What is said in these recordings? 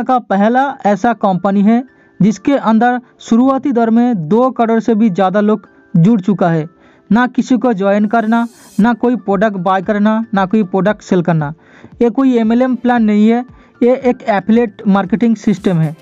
दुनिया का पहला ऐसा कंपनी है जिसके अंदर शुरुआती दौर में 2 करोड़ से भी ज़्यादा लोग जुड़ चुका है। ना किसी को ज्वाइन करना, ना कोई प्रोडक्ट बाय करना, ना कोई प्रोडक्ट सेल करना। ये कोई MLM प्लान नहीं है, ये एक एफिलिएट मार्केटिंग सिस्टम है।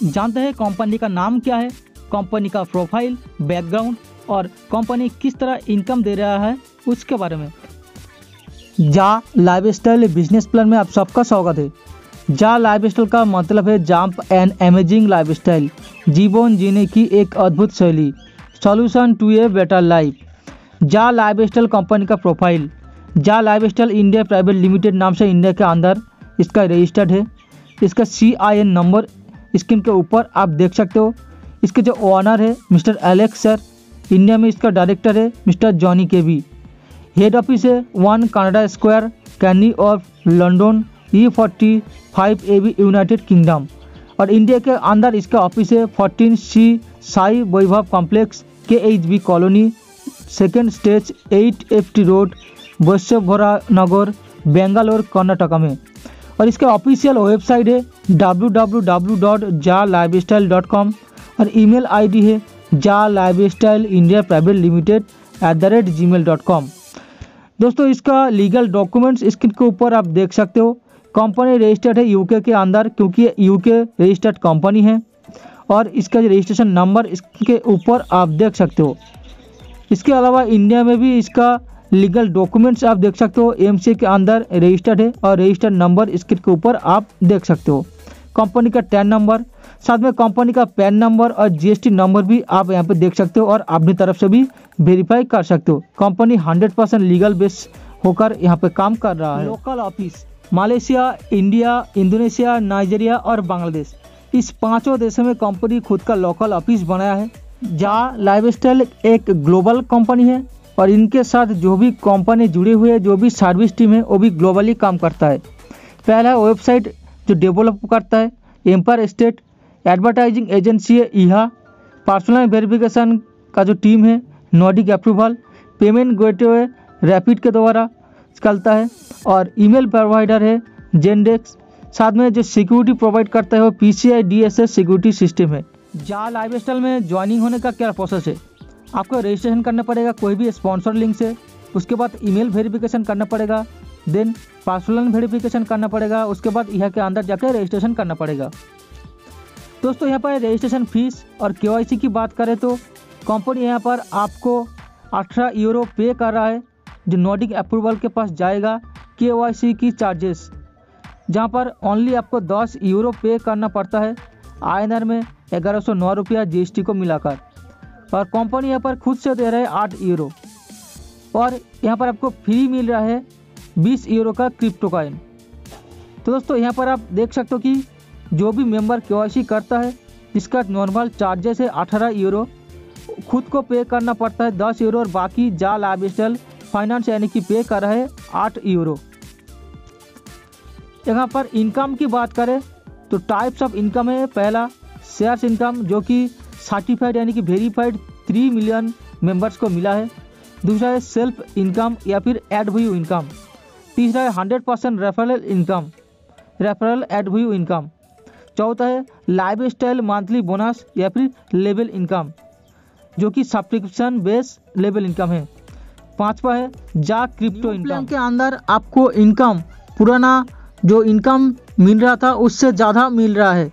जानते हैं कंपनी का नाम क्या है, कंपनी का प्रोफाइल, बैकग्राउंड और कंपनी किस तरह इनकम दे रहा है उसके बारे में। जा लाइफस्टाइल बिजनेस प्लान में आप सबका स्वागत है। जा लाइफस्टाइल का मतलब है जंप एंड अमेजिंग लाइफस्टाइल, जीवन जीने की एक अद्भुत शैली, solution to a better life. जा लाइफस्टाइल कंपनी का प्रोफाइल, जा लाइफस्टाइल इंडिया प्राइवेट लिमिटेड नाम से इंडिया के अंदर इसका रजिस्टर्ड है। इसका CIN नंबर स्क्रीन के ऊपर आप देख सकते हो। इसके जो ओनर है मिस्टर एलेक्स सर, इंडिया में इसका डायरेक्टर है mister Johnny KB. Head office है 1 Canada square, Canary of London, E45 AB United Kingdom. और इंडिया के अंदर इसका ऑफिस है 14C Sai Vaibhav complex, KHB colony, 2nd stage, 8FT road, Vaishyabhara Nagar, Bangalore, Karnataka में। और इसका ऑफिशियल वेबसाइट है www.jalifestyle.com और ईमेल ID है jalifestyleindiaprivatelimited@gmail.com। दोस्तों इसका लीगल डॉक्यूमेंट्स स्क्रीन के ऊपर आप देख सकते हो। कंपनी रजिस्टर्ड है UK के अंदर क्योंकि ये UK रजिस्टर्ड कंपनी है। और इसका जो रजिस्ट्रेशन नंबर इसके ऊपर आप देख सकते हो। इसके अलावा इंडिया में भी इसका लीगल डॉक्यूमेंट्स आप देख सकते हो, MCA के अंदर रजिस्टर्ड है और रजिस्टर्ड नंबर स्क्रीन के ऊपर आप देख सकते हो। कंपनी का टैन नंबर, साथ में कंपनी का पैन नंबर और GST नंबर भी आप यहाँ पे देख सकते हो और अपनी तरफ से भी वेरीफाई कर सकते हो। कंपनी 100% लीगल बेस होकर यहाँ पे काम कर रहा है। Local office Malaysia, India, Indonesia, Nigeria और बांग्लादेश, इस 5 देशों में कंपनी खुद का लोकल ऑफिस बनाया है। जा लाइफस्टाइल एक ग्लोबल कंपनी है और इनके साथ जो भी कंपनी जुड़े हुए जो भी सर्विस टीम है वो भी ग्लोबली काम करता है। पहला वेबसाइट जो डेवलप करता है एम्पायर स्टेट, एडवर्टाइजिंग एजेंसी है इहा, पर्सनल वेरिफिकेशन का जो टीम है Nordic approval, payment gateway rapid के द्वारा चलता है और ईमेल प्रोवाइडर है जेंडेक्स। साथ में जो सिक्योरिटी प्रोवाइड करता है वो PCI DSS सिक्योरिटी सिस्टम है। जा लाइफस्टाइल में ज्वाइनिंग होने का क्या प्रोसेस है, आपको रजिस्ट्रेशन करना पड़ेगा कोई भी स्पॉन्सर लिंक से, उसके बाद ईमेल वेरिफिकेशन करना पड़ेगा, देन पर्सनल वेरिफिकेशन करना पड़ेगा, उसके बाद यहाँ के अंदर जाकर रजिस्ट्रेशन करना पड़ेगा। दोस्तों यहाँ पर रजिस्ट्रेशन फीस और KYC की बात करें तो कंपनी यहाँ पर आपको 18 यूरो पे कर रहा है जो नॉर्डिक अप्रूवल के पास जाएगा। KYC की चार्जेस जहाँ पर ओनली आपको 10 यूरो पे करना पड़ता है, INR में 1109 रुपया GST को मिलाकर। और कंपनी यहाँ पर खुद से दे रहा है 8 यूरो और यहाँ पर आपको फ्री मिल रहा है 20 यूरो का क्रिप्टो कॉइन। तो दोस्तों यहाँ पर आप देख सकते हो कि जो भी मेंबर KYC करता है जिसका नॉर्मल चार्जेस है 18 यूरो, खुद को पे करना पड़ता है 10 यूरो और बाकी जा लाइफस्टाइल फाइनेंस यानी कि पे कर रहा है 8 यूरो। यहाँ पर इनकम की बात करें तो टाइप्स ऑफ इनकम है, पहला शेयर्स इनकम जो कि सर्टिफाइड यानी कि वेरीफाइड 3 मिलियन मेंबर्स को मिला है। दूसरा है सेल्फ इनकम या फिर एड वैल्यू इनकम। तीसरा है 100% referral income, referral add value income. चौथा है लाइफस्टाइल मंथली बोनस या फिर लेवल इनकम जो कि सब्सक्रिप्शन बेस लेवल इनकम है। पांचवा है जा क्रिप्टो इनकम के अंदर आपको इनकम पुराना जो इनकम मिल रहा था उससे ज़्यादा मिल रहा है।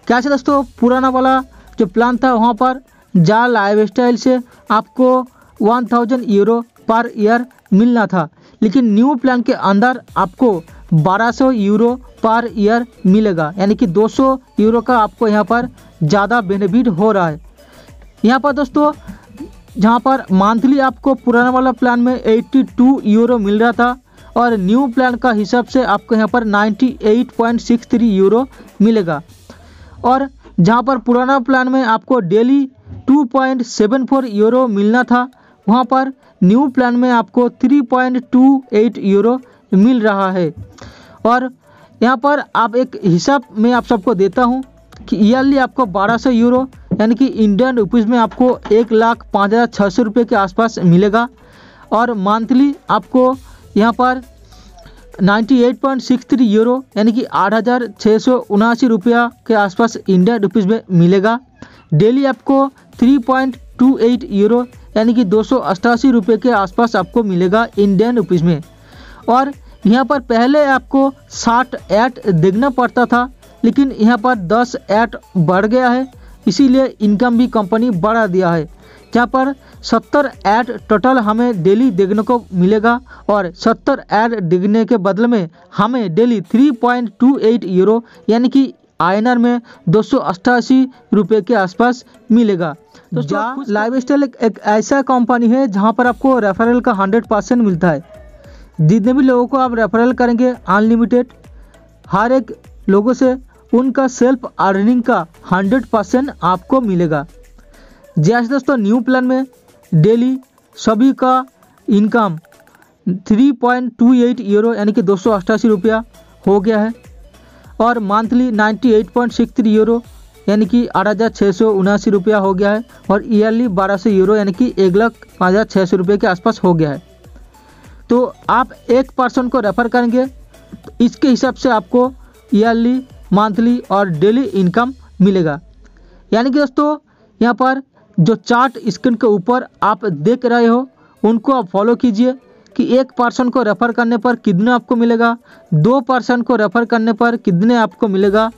कैसे दोस्तों, पुराना वाला जो प्लान था वहाँ पर जा लाइफस्टाइल से आपको 1000 यूरो पर ईयर मिलना था, लेकिन न्यू प्लान के अंदर आपको 1200 यूरो पर ईयर मिलेगा, यानी कि 200 यूरो का आपको यहाँ पर ज़्यादा बेनिफिट हो रहा है। यहाँ पर दोस्तों जहाँ पर मंथली आपको पुराना वाला प्लान में 82 यूरो मिल रहा था और न्यू प्लान का हिसाब से आपको यहाँ पर 98.63 यूरो मिलेगा। और जहाँ पर पुराना प्लान में आपको डेली 2.74 यूरो मिलना था, वहाँ पर न्यू प्लान में आपको 3.28 यूरो मिल रहा है। और यहाँ पर आप एक हिसाब में आप सबको देता हूँ कि ईयरली आपको 1200 यूरो यानी कि इंडियन रुपीज़ में आपको 1,05,600 रुपये के आसपास मिलेगा। और मंथली आपको यहाँ पर 98.63 यूरो यानी कि 8,679 रुपया के आसपास इंडियन रुपीज़ में मिलेगा। डेली आपको 3.28 यूरो यानी कि 288 रुपये के आसपास आपको मिलेगा इंडियन रुपीज़ में। और यहाँ पर पहले आपको 60 ऐड देखना पड़ता था, लेकिन यहाँ पर 10 ऐड बढ़ गया है, इसीलिए इनकम भी कंपनी बढ़ा दिया है। जहाँ पर 70 ऐड टोटल हमें डेली देखने को मिलेगा और 70 ऐड देखने के बदले में हमें डेली 3.28 यूरो यानी कि INR में 288 रुपये के आसपास मिलेगा। तो जहाँ लाइफस्टाइल एक ऐसा कंपनी है जहाँ पर आपको रेफरल का 100% मिलता है। जितने भी लोगों को आप रेफरल करेंगे अनलिमिटेड, हर एक लोगों से उनका सेल्फ अर्निंग का 100% आपको मिलेगा। जैसे दोस्तों न्यू प्लान में डेली सभी का इनकम 3.28 यूरो यानी कि 288 रुपया हो गया है और मंथली 98.63 यूरो यानी कि 8,679 रुपया हो गया है और ईयरली 1,200 यूरो यानी कि 1,05,600 रुपये के आसपास हो गया है। तो आप एक पर्सन को रेफर करेंगे तो इसके हिसाब से आपको ईयरली, मंथली और डेली इनकम मिलेगा। यानी कि दोस्तों यहाँ पर जो चार्ट स्क्रीन के ऊपर आप देख रहे हो उनको आप फॉलो कीजिए कि एक पर्सन को रेफ़र करने पर कितना आपको मिलेगा, 2 पर्सन को रेफ़र करने पर कितने आपको मिलेगा।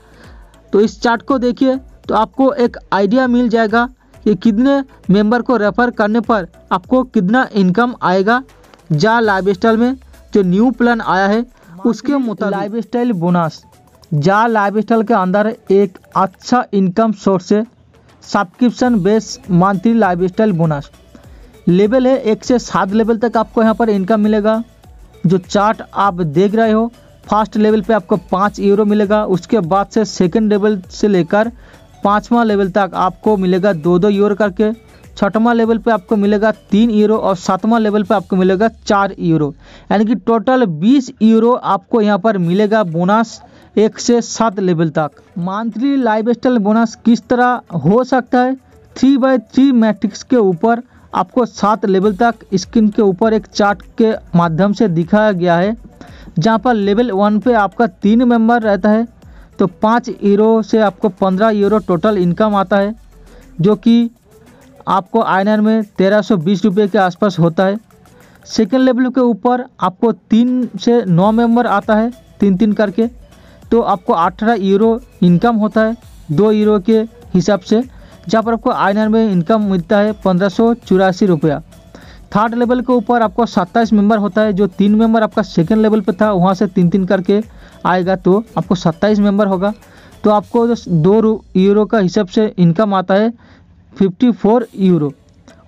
तो इस चार्ट को देखिए तो आपको एक आइडिया मिल जाएगा कि कितने मेंबर को रेफ़र करने पर आपको कितना इनकम आएगा। जा लाइफस्टाइल में जो न्यू प्लान आया है उसके मुताबिक लाइफस्टाइल बोनस जा लाइफस्टाइल के अंदर एक अच्छा इनकम सोर्स है। Subscription base monthly lifestyle bonus level है 1 से 7 लेवल तक आपको यहाँ पर इनकम मिलेगा। जो चार्ट आप देख रहे हो फर्स्ट लेवल पे आपको 5 यूरो मिलेगा, उसके बाद से सेकंड लेवल से लेकर 5वां लेवल तक आपको मिलेगा 2-2 यूरो करके, 6वां लेवल पे आपको मिलेगा 3 यूरो और 7वां लेवल पे आपको मिलेगा 4 यूरो यानी कि टोटल 20 यूरो आपको यहाँ पर मिलेगा बोनस 1 से 7 लेवल तक। मंथली लाइफस्टाइल बोनस किस तरह हो सकता है? 3x3 मैट्रिक्स के ऊपर आपको 7 लेवल तक स्क्रीन के ऊपर एक चार्ट के माध्यम से दिखाया गया है। जहां पर लेवल 1 पे आपका 3 मेंबर रहता है तो 5 यूरो से आपको 15 यूरो टोटल इनकम आता है, जो कि आपको INR में 1320 रुपये के आसपास होता है। सेकेंड लेवल के ऊपर आपको 3 से 9 मेंबर आता है 3-3 करके, तो आपको 18 यूरो इनकम होता है 2 यूरो के हिसाब से, जहाँ पर आपको INR में इनकम मिलता है 1584 रुपया। थर्ड लेवल के ऊपर आपको 27 मेंबर होता है, जो 3 मेंबर आपका सेकंड लेवल पे था वहाँ से 3-3 करके आएगा तो आपको 27 मेंबर होगा, तो आपको 2 यूरो का हिसाब से इनकम आता है 54 यूरो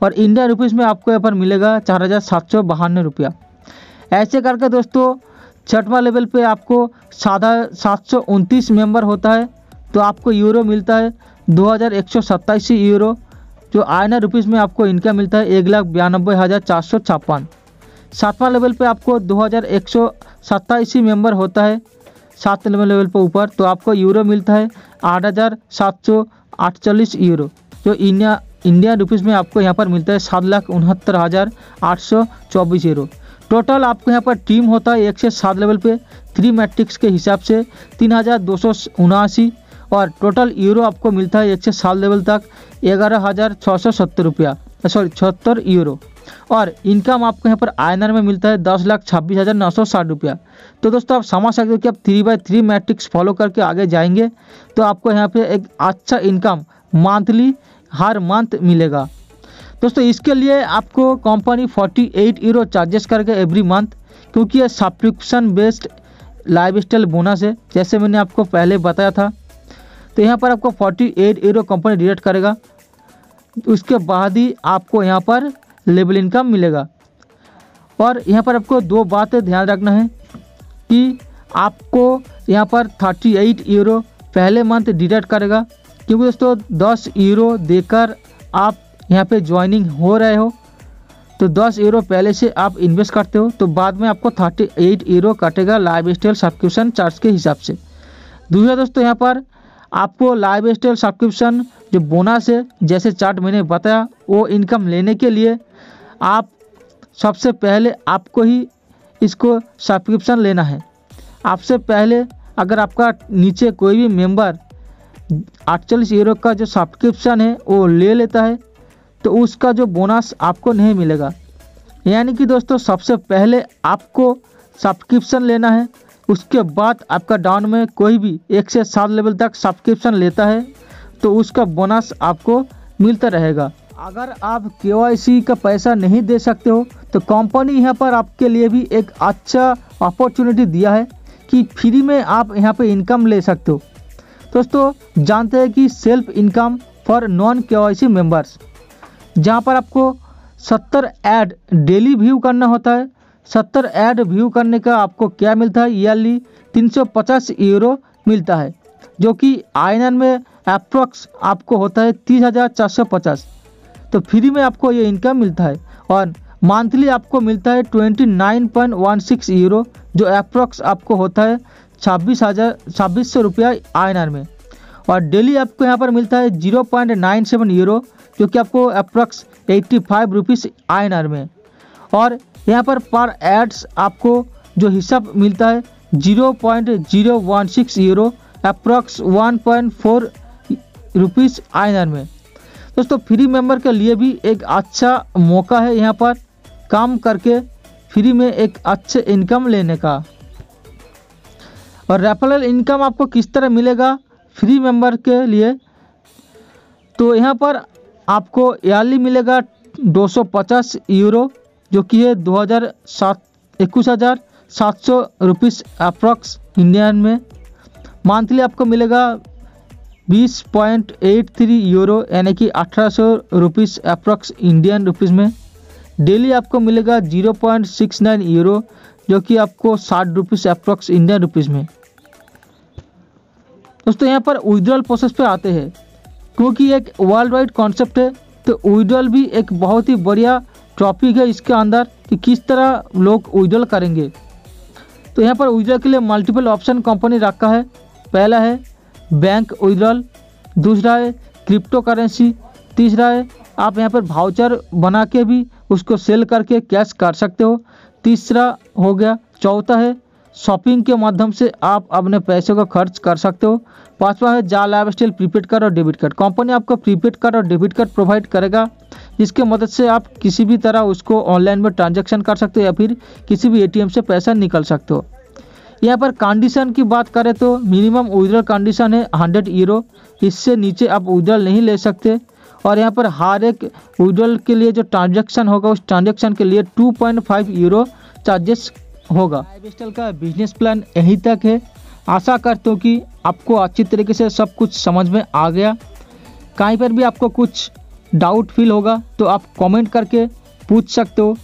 और इंडियन रुपीज़ में आपको यहाँ पर मिलेगा 4,792 रुपया। ऐसे करके दोस्तों 6वां लेवल पे आपको 729 मेंबर होता है तो आपको यूरो मिलता है 2,127 यूरो, जो INR रुपीज़ में आपको इनकम मिलता है 1,92,456। 7वां लेवल पे आपको 2,127 मेंबर होता है 7 लेवल पे ऊपर, तो आपको यूरो मिलता है 8,748 यूरो, जो इंडिया रुपीज़ में आपको यहाँ पर मिलता है 7,69,824 यूरो। टोटल आपको यहाँ पर टीम होता है 1 से 7 लेवल पे 3 मैट्रिक्स के हिसाब से 3,279 और टोटल यूरो आपको मिलता है 1 से 7 लेवल तक 11,670 रुपया, सॉरी 76 यूरो और इनकम आपको यहाँ पर INR में मिलता है 10,26,960 रुपया। तो दोस्तों आप समझ सकते हो कि आप 3x3 मैट्रिक्स फॉलो करके आगे जाएंगे तो आपको यहाँ पे एक अच्छा इनकम मंथली हर मंथ मिलेगा। दोस्तों इसके लिए आपको कंपनी 48 यूरो चार्जेस करेगा एवरी मंथ, क्योंकि ये सब्सक्रिप्शन बेस्ड लाइफस्टाइल बोनस है जैसे मैंने आपको पहले बताया था। तो यहाँ पर आपको 48 यूरो कंपनी डिडक्ट करेगा, उसके बाद ही आपको यहाँ पर लेवल इनकम मिलेगा। और यहाँ पर आपको 2 बातें ध्यान रखना है कि आपको यहाँ पर 38 यूरो पहले मंथ डिडक्ट करेगा, क्योंकि दोस्तों 10 यूरो देकर आप यहाँ पे ज्वाइनिंग हो रहे हो तो 10 यूरो पहले से आप इन्वेस्ट करते हो तो बाद में आपको 38 यूरो कटेगा लाइफस्टाइल सब्सक्रिप्शन चार्ज के हिसाब से। दूसरा दोस्तों यहाँ पर आपको लाइफस्टाइल सब्सक्रिप्शन जो बोनस है जैसे चार्ट मैंने बताया, वो इनकम लेने के लिए आप सबसे पहले आपको ही इसको सब्सक्रिप्शन लेना है। आपसे पहले अगर आपका नीचे कोई भी मेंबर 48 यूरो का जो सब्सक्रिप्शन है वो ले लेता है तो उसका जो बोनस आपको नहीं मिलेगा। यानी कि दोस्तों सबसे पहले आपको सब्सक्रिप्शन लेना है, उसके बाद आपका डाउन में कोई भी 1 से 7 लेवल तक सब्सक्रिप्शन लेता है तो उसका बोनस आपको मिलता रहेगा। अगर आप KYC का पैसा नहीं दे सकते हो तो कंपनी यहाँ पर आपके लिए भी एक अच्छा अपॉर्चुनिटी दिया है कि फ्री में आप यहाँ पे इनकम ले सकते हो। दोस्तों जानते हैं कि self income for non KYC members, जहाँ पर आपको 70 ऐड डेली व्यू करना होता है। 70 ऐड व्यू करने का आपको क्या मिलता है, ईयरली 350 यूरो मिलता है, जो कि INR में अप्रॉक्स आपको होता है 30,450। तो फ्री में आपको ये इनकम मिलता है और मंथली आपको मिलता है 29.16 यूरो, जो अप्रॉक्स आपको होता है 26,000 रुपया INR में। और डेली आपको यहाँ पर मिलता है 0.97 यूरो, जो कि आपको अप्रॉक्स 85 रुपीज़ INR में। और यहाँ पर एड्स आपको जो हिसाब मिलता है 0.016 यूरो, अप्रॉक्स 1.4 रुपीज़ INR में। दोस्तों फ्री मेंबर के लिए भी एक अच्छा मौका है यहाँ पर काम करके फ्री में एक अच्छे इनकम लेने का। और रेफरल इनकम आपको किस तरह मिलेगा फ्री मेंबर के लिए, तो यहाँ पर आपको ईयरली मिलेगा 250 यूरो, जो कि है 21,700 रुपीज़ अप्रॉक्स इंडियन में। मंथली आपको मिलेगा 20.83 यूरो, यानी कि 1800 रुपीज़ अप्रॉक्स इंडियन रुपीज़ में। डेली आपको मिलेगा 0.69 यूरो, जो कि आपको 60 रुपीज़ अप्रॉक्स इंडियन रुपीज़ में। दोस्तों यहाँ पर विड्रॉल प्रोसेस पे आते हैं, क्योंकि एक वर्ल्ड वाइड कॉन्सेप्ट है तो विड्रॉल भी एक बहुत ही बढ़िया टॉपिक है इसके अंदर कि किस तरह लोग विड्रॉल करेंगे। तो यहाँ पर विड्रॉल के लिए मल्टीपल ऑप्शन कंपनी रखा है। पहला है बैंक विड्रॉल, दूसरा है क्रिप्टो करेंसी, तीसरा है आप यहाँ पर वाउचर बना के भी उसको सेल करके कैश कर सकते हो, तीसरा हो गया। चौथा है शॉपिंग के माध्यम से आप अपने पैसे को खर्च कर सकते हो। पांचवा है जा लाइफस्टाइल प्रीपेड कार्ड और डेबिट कार्ड। कंपनी आपको प्रीपेड कार्ड और डेबिट कार्ड प्रोवाइड करेगा, जिसके मदद से आप किसी भी तरह उसको ऑनलाइन में ट्रांजैक्शन कर सकते हो या फिर किसी भी ATM से पैसा निकल सकते हो। यहाँ पर कंडीशन की बात करें तो मिनिमम विड्रॉल कंडीशन है 100 यूरो, इससे नीचे आप विड्रॉल नहीं ले सकते। और यहाँ पर हर एक विड्रॉल के लिए जो ट्रांजैक्शन होगा उस ट्रांजैक्शन के लिए 2.5 यूरो चार्जेस होगा। लाइफस्टाइल का बिजनेस प्लान यहीं तक है। आशा करता हूँ कि आपको अच्छी तरीके से सब कुछ समझ में आ गया। कहीं पर भी आपको कुछ डाउट फील होगा तो आप कमेंट करके पूछ सकते हो।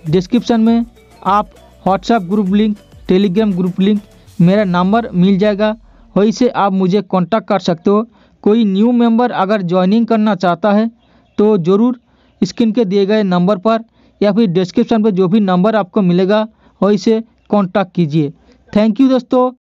डिस्क्रिप्शन में आप WhatsApp group link, Telegram group link, मेरा नंबर मिल जाएगा, वहीं से आप मुझे कांटेक्ट कर सकते हो। कोई न्यू मेंबर अगर ज्वाइनिंग करना चाहता है तो ज़रूर स्क्रीन के दिए गए नंबर पर या फिर डिस्क्रिप्शन पर जो भी नंबर आपको मिलेगा वहीं से कांटेक्ट कीजिए। थैंक यू दोस्तों।